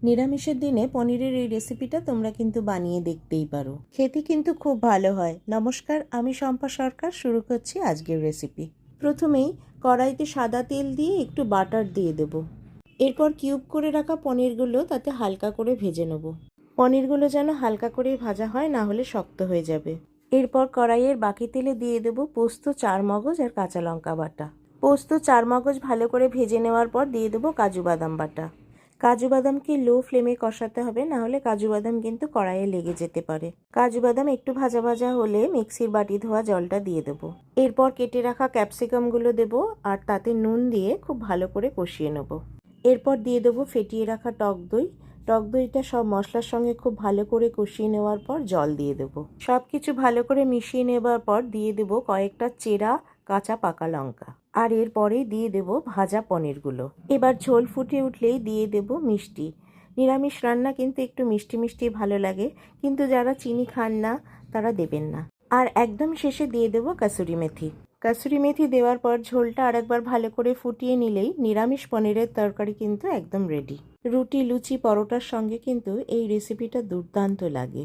নিরামিষের দিনে পনিরের এই রেসিপিটা তোমরা কিন্তু বানিয়ে দেখতেই পারো, খেতে কিন্তু খুব ভালো হয়। নমস্কার, আমি শম্পা সরকার, শুরু করছি আজকের রেসিপি। প্রথমেই কড়াইতে সাদা তেল দিয়ে একটু বাটার দিয়ে দেব। এরপর কিউব করে রাখা পনিরগুলো তাতে হালকা করে ভেজে নেব। পনিরগুলো যেন হালকা করে ভাজা হয়, না হলে শক্ত হয়ে যাবে। এরপর কড়াইয়ের বাকি তেলে দিয়ে দেব পোস্ত, চারমগজ আর কাঁচা লঙ্কা বাটা। পোস্ত, চারমগজ ভালো করে ভেজে নেওয়ার পর দিয়ে দেবো কাজু বাদাম বাটা। কাজু বাদামকে লো ফ্লেমে কষাতে হবে, না হলে কাজু বাদাম কিন্তু কড়াইয়ে লেগে যেতে পারে। কাজু বাদাম একটু ভাজা ভাজা হলে মিক্সির বাটি ধোয়া জলটা দিয়ে দেবো। এরপর কেটে রাখা ক্যাপসিকামগুলো দেবো আর তাতে নুন দিয়ে খুব ভালো করে কষিয়ে নেব। এরপর দিয়ে দেবো ফেটিয়ে রাখা টক দই। টক দইটা সব মশলার সঙ্গে খুব ভালো করে কষিয়ে নেওয়ার পর জল দিয়ে দেবো। সব কিছু ভালো করে মিশিয়ে নেবার পর দিয়ে দেবো কয়েকটা চেরা কাঁচা পাকা লঙ্কা, আর এরপরেই দিয়ে দেব ভাজা পনিরগুলো। এবার ঝোল ফুটে উঠলেই দিয়ে দেব মিষ্টি। নিরামিষ রান্না কিন্তু একটু মিষ্টি মিষ্টি ভালো লাগে, কিন্তু যারা চিনি খান না তারা দেবেন না। আর একদম শেষে দিয়ে দেব কাসুরি মেথি। কাসুরি মেথি দেওয়ার পর ঝোলটা আরেকবার ভালো করে ফুটিয়ে নিলেই নিরামিষ পনিরের তরকারি কিন্তু একদম রেডি। রুটি, লুচি, পরোটার সঙ্গে কিন্তু এই রেসিপিটা দুর্দান্ত লাগে।